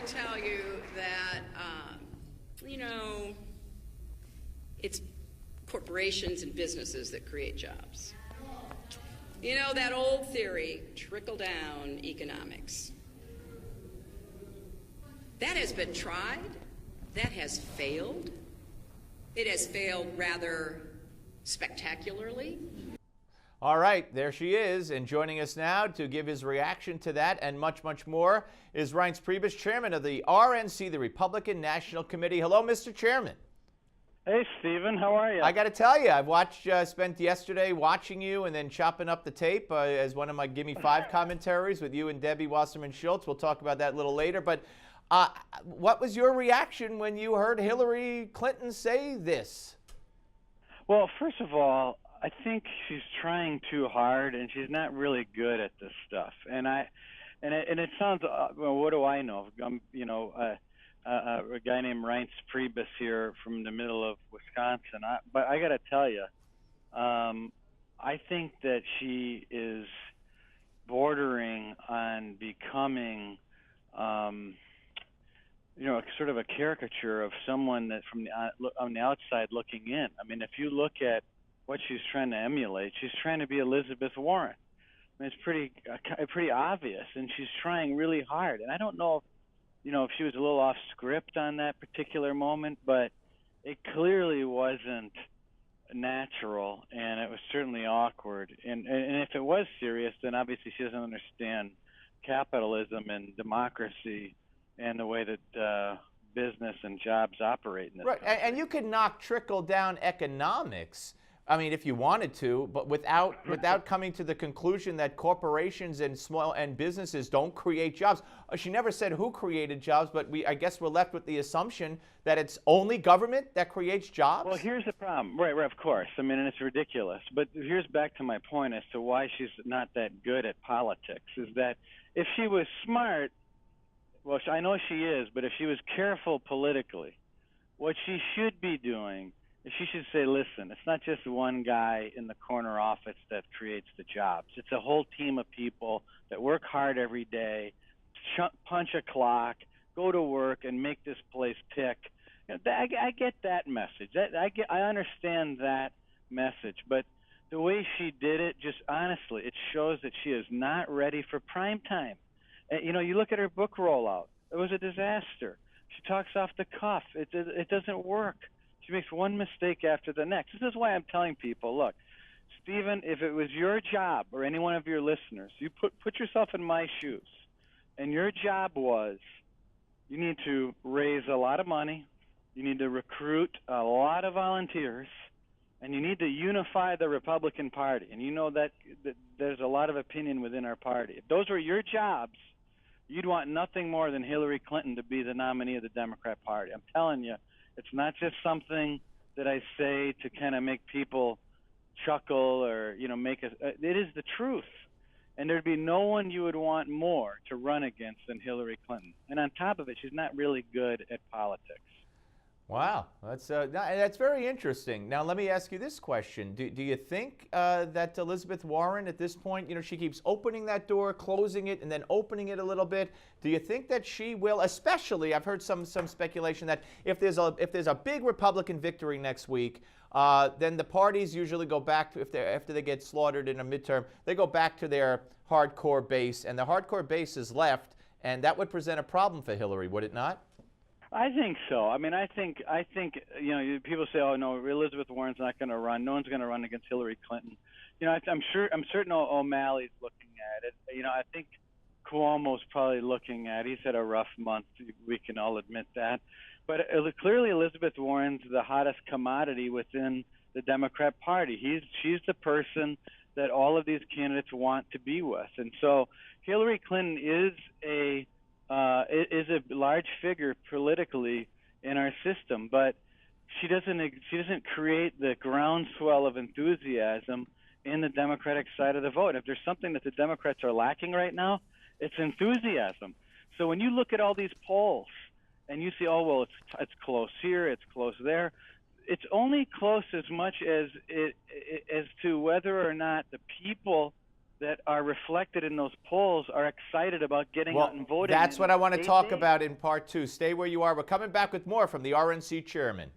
tell you that, it's corporations and businesses that create jobs. You know, that old theory, trickle-down economics. That has been tried. That has failed. It has failed rather spectacularly. All right, there she is, and joining us now to give his reaction to that and much, much more is Reince Priebus, chairman of the RNC, the Republican National Committee. Hello, Mr. Chairman. Hey, Stephen, how are you? I got to tell you, I've spent yesterday watching you and then chopping up the tape as one of my Gimme 5 commentaries with you and Debbie Wasserman Schultz. We'll talk about that a little later. But what was your reaction when you heard Hillary Clinton say this? Well, first of all, I think she's trying too hard, and she's not really good at this stuff. And it sounds, well, what do I know? I'm, a guy named Reince Priebus here from the middle of Wisconsin. But I got to tell you, I think that she is bordering on becoming, sort of a caricature of someone that from on the outside looking in. I mean, if you look at what she's trying to emulate, she's trying to be Elizabeth Warren. I mean, it's pretty obvious, and she's trying really hard. And I don't know if she was a little off script on that particular moment, but it clearly wasn't natural, and it was certainly awkward. And if it was serious, then obviously she doesn't understand capitalism and democracy and the way that business and jobs operate in this country. And you could knock trickle-down economics, I mean, if you wanted to, but without coming to the conclusion that corporations and small and businesses don't create jobs. She never said who created jobs, but I guess we're left with the assumption that it's only government that creates jobs. Well, here's the problem. Right, of course. I mean, and it's ridiculous. But here's back to my point as to why she's not that good at politics, is that if she was smart, well, I know she is, but if she was careful politically, what she should be doing, she should say, listen, it's not just one guy in the corner office that creates the jobs. It's a whole team of people that work hard every day, punch a clock, go to work, and make this place tick. I get that message. I understand that message. But the way she did it, just honestly, it shows that she is not ready for prime time. You look at her book rollout. It was a disaster. She talks off the cuff. It doesn't work. She makes one mistake after the next. This is why I'm telling people, look, Stephen, if it was your job or any one of your listeners, you put yourself in my shoes, and your job was you need to raise a lot of money, you need to recruit a lot of volunteers, and you need to unify the Republican Party. And you know that there's a lot of opinion within our party. If those were your jobs, you'd want nothing more than Hillary Clinton to be the nominee of the Democrat Party. I'm telling you. It's not just something that I say to kind of make people chuckle or, it is the truth. And there'd be no one you would want more to run against than Hillary Clinton. And on top of it, she's not really good at politics. Wow, that's very interesting. Now, let me ask you this question. Do you think that Elizabeth Warren at this point, she keeps opening that door, closing it, and then opening it a little bit. Do you think that she will, especially, I've heard some speculation that if there's a big Republican victory next week, then the parties usually go back to, after they get slaughtered in a midterm, they go back to their hardcore base, and the hardcore base is left, and that would present a problem for Hillary, would it not? I think so. I mean, I think people say, "Oh no, Elizabeth Warren's not going to run. No one's going to run against Hillary Clinton." I'm certain O'Malley's looking at it. I think Cuomo's probably looking at it. He's had a rough month. We can all admit that. But clearly, Elizabeth Warren's the hottest commodity within the Democrat Party. She's the person that all of these candidates want to be with, and so Hillary Clinton is a large figure politically in our system, but she doesn't create the groundswell of enthusiasm in the Democratic side of the vote. If there's something that the Democrats are lacking right now, it's enthusiasm. So when you look at all these polls and you see, oh well, it's close here, it's close there, it's only close as much as to whether or not the people that are reflected in those polls are excited about getting Well, out and voting. that's in what I want to 8 talk days. about in part two. Stay where you are. We're coming back with more from the RNC chairman.